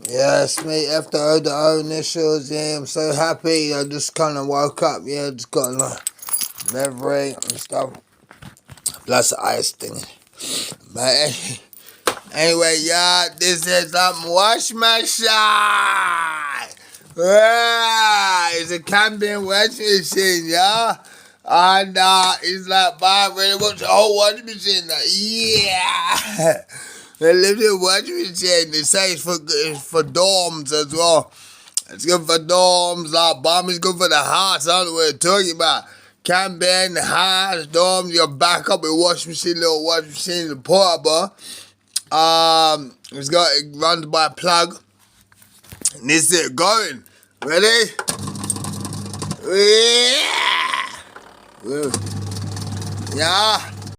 Yes, mate, f.o.o initials, yeah, I'm so happy. I just kind of woke up, yeah, just got a memory and stuff. Plus the ice thing. But anyway, y'all, this is wash machine. It's a camping wash machine, y'all. And it's like, man, really watch the whole washing machine. Like, yeah. The little washing machine. They say it's for dorms as well. It's good for dorms. Like, bomb is good for the house. I don't know what you're talking about. Camping, the house, dorms, your backup with washing machine, little washing machine, the portable. It runs by a plug. And this is it going. Ready? Yeah. Yeah.